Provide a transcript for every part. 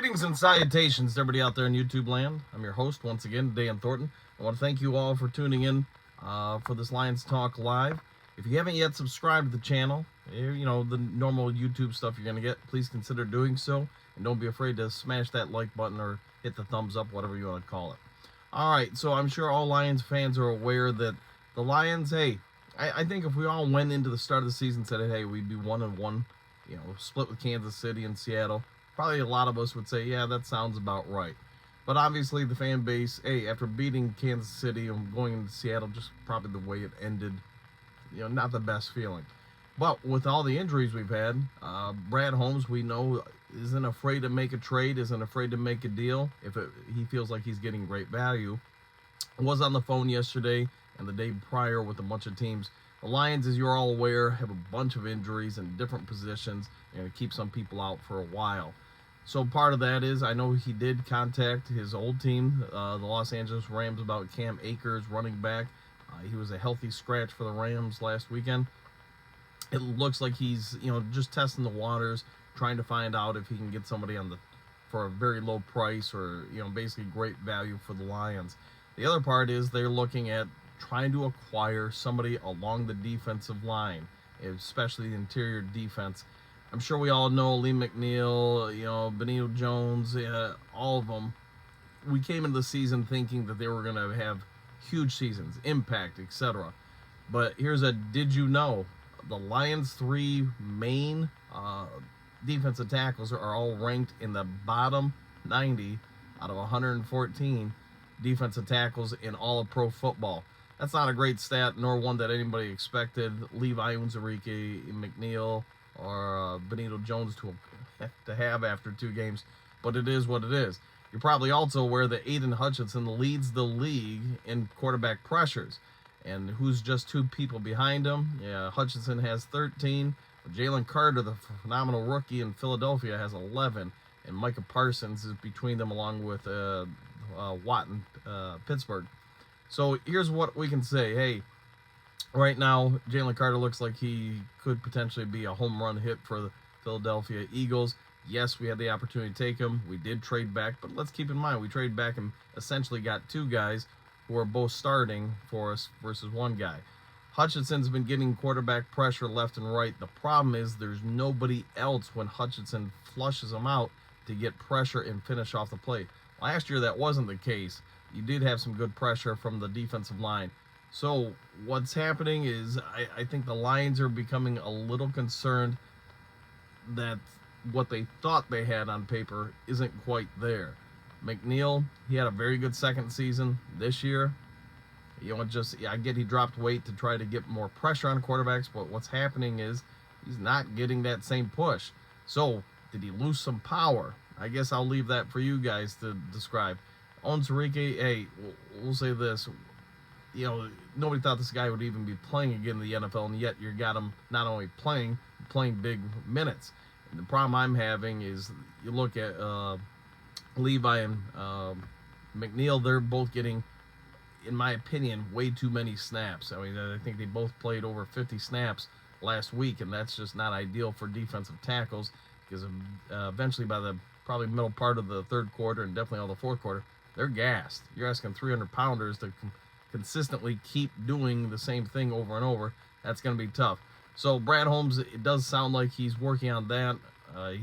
Greetings and salutations to everybody out there in YouTube land. I'm your host once again, Dan Thornton. I want to thank you all for tuning in for this Lions Talk Live. If you haven't yet subscribed to the channel, you know, the normal YouTube stuff you're going to get, please consider doing so. And don't be afraid to smash that like button or hit the thumbs up, whatever you want to call it. All right, so I'm sure all Lions fans are aware that the Lions, hey, I think if we all went into the start of the season and said, hey, we'd be 1-1, you know, split with Kansas City and Seattle, probably a lot of us would say, yeah, that sounds about right. But obviously the fan base, hey, after beating Kansas City and going into Seattle, just probably the way it ended, you know, not the best feeling. But with all the injuries we've had, Brad Holmes, we know, isn't afraid to make a trade, isn't afraid to make a deal if he feels like he's getting great value. Was on the phone yesterday and the day prior with a bunch of teams. The Lions, as you're all aware, have a bunch of injuries in different positions and to keep some people out for a while. So part of that is, I know he did contact his old team, the Los Angeles Rams, about Cam Akers, running back. He was a healthy scratch for the Rams last weekend. It looks like he's, you know, just testing the waters, trying to find out if he can get somebody for a very low price or, you know, basically great value for the Lions. The other part is they're looking at trying to acquire somebody along the defensive line, especially the interior defense. I'm sure we all know Lee McNeil, you know, Benito Jones, all of them. We came into the season thinking that they were going to have huge seasons, impact, etc. But here's a did you know? The Lions' three main defensive tackles are all ranked in the bottom 90 out of 114 defensive tackles in all of pro football. That's not a great stat, nor one that anybody expected Levi Onwuzurike, McNeil, or Benito Jones to have after 2 games, but it is what it is. You're probably also aware that Aiden Hutchinson leads the league in quarterback pressures, and who's just 2 people behind him? Yeah, Hutchinson has 13. Jalen Carter, the phenomenal rookie in Philadelphia, has 11, and Micah Parsons is between them along with Watt in Pittsburgh. So here's what we can say. Hey, right now, Jalen Carter looks like he could potentially be a home run hit for the Philadelphia Eagles. Yes, we had the opportunity to take him. We did trade back, but let's keep in mind, we traded back and essentially got 2 guys who are both starting for us versus 1 guy. Hutchinson's been getting quarterback pressure left and right. The problem is there's nobody else when Hutchinson flushes them out to get pressure and finish off the play. Last year, that wasn't the case. You did have some good pressure from the defensive line. So what's happening is I think the Lions are becoming a little concerned that what they thought they had on paper isn't quite there. McNeil, he had a very good second season this year. You know, I get he dropped weight to try to get more pressure on quarterbacks, but what's happening is he's not getting that same push. So did he lose some power? I guess I'll leave that for you guys to describe. Onwuzurike, hey, we'll say this. You know, nobody thought this guy would even be playing again in the NFL, and yet you got him not only playing big minutes. And the problem I'm having is you look at Levi and McNeil, they're both getting, in my opinion, way too many snaps. I mean, I think they both played over 50 snaps last week, and that's just not ideal for defensive tackles because eventually by the probably middle part of the third quarter and definitely all the fourth quarter, they're gassed. You're asking 300-pounders to consistently keep doing the same thing over and over. That's going to be tough. So Brad Holmes, it does sound like he's working on that. I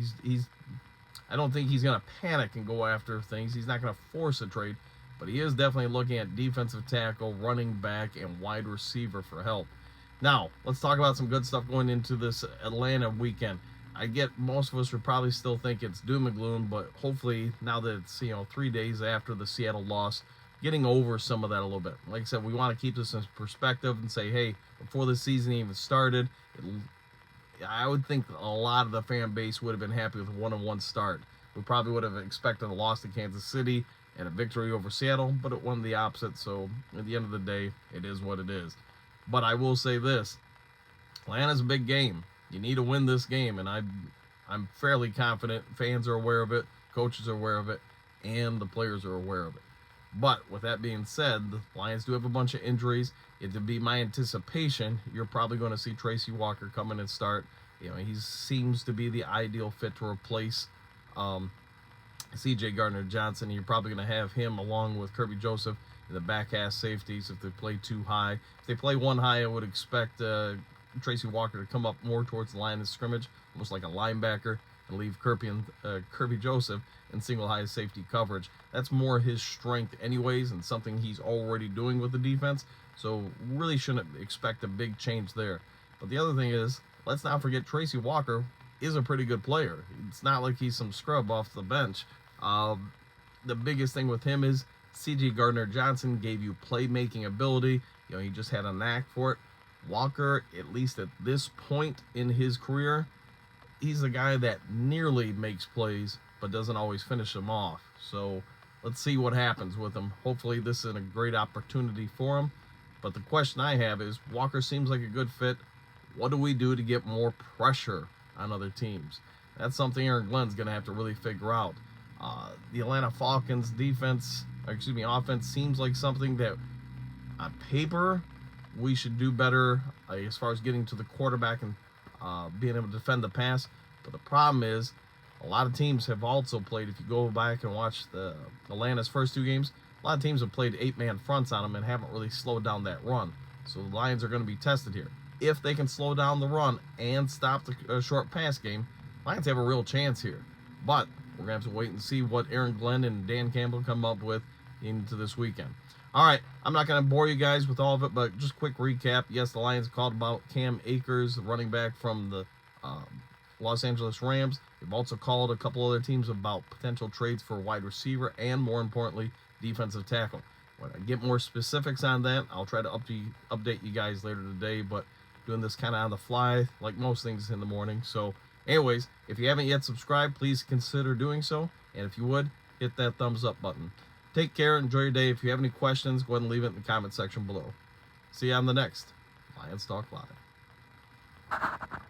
don't think he's going to panic and go after things. He's not going to force a trade, but he is definitely looking at defensive tackle, running back, and wide receiver for help. Now, let's talk about some good stuff going into this Atlanta weekend. I get most of us would probably still think it's doom and gloom, but hopefully now that it's, you know, 3 days after the Seattle loss, getting over some of that a little bit. Like I said, we want to keep this in perspective and say, hey, before the season even started, I would think a lot of the fan base would have been happy with a 1-1 start. We probably would have expected a loss to Kansas City and a victory over Seattle, but it won the opposite. So at the end of the day, it is what it is. But I will say this, Atlanta's a big game. You need to win this game, and I'm fairly confident fans are aware of it, coaches are aware of it, and the players are aware of it. But with that being said, the Lions do have a bunch of injuries. It'd be my anticipation you're probably going to see Tracy Walker come in and start. You know, he seems to be the ideal fit to replace C.J. Gardner-Johnson. You're probably going to have him along with Kirby Joseph in the back half safeties if they play too high. If they play one high, I would expect Tracy Walker to come up more towards the line of scrimmage, almost like a linebacker, and leave Kirby Joseph in single high safety coverage. That's more his strength anyways, and something he's already doing with the defense, so really shouldn't expect a big change there. But the other thing is, let's not forget Tracy Walker is a pretty good player. It's not like he's some scrub off the bench. The biggest thing with him is C.J. Gardner-Johnson gave you playmaking ability. You know, he just had a knack for it. Walker, at least at this point in his career, he's a guy that nearly makes plays but doesn't always finish them off. So let's see what happens with him. Hopefully this is a great opportunity for him. But the question I have is, Walker seems like a good fit. What do we do to get more pressure on other teams? That's something Aaron Glenn's going to have to really figure out. The Atlanta Falcons offense seems like something that on paper we should do better as far as getting to the quarterback and being able to defend the pass. But the problem is, a lot of teams have also played, if you go back and watch the Atlanta's first two games, a lot of teams have played 8-man fronts on them and haven't really slowed down that run. So the Lions are going to be tested here. If they can slow down the run and stop the short pass game, Lions have a real chance here. But we're going to have to wait and see what Aaron Glenn and Dan Campbell come up with into this weekend. All right, I'm not going to bore you guys with all of it, but just quick recap. Yes, the Lions called about Cam Akers, the running back from the Los Angeles Rams. They've also called a couple other teams about potential trades for wide receiver and, more importantly, defensive tackle. When I get more specifics on that, I'll try to update you guys later today, but doing this kind of on the fly, like most things in the morning. So, anyways, if you haven't yet subscribed, please consider doing so. And if you would, hit that thumbs up button. Take care. Enjoy your day. If you have any questions, go ahead and leave it in the comment section below. See you on the next Lions Talk Live.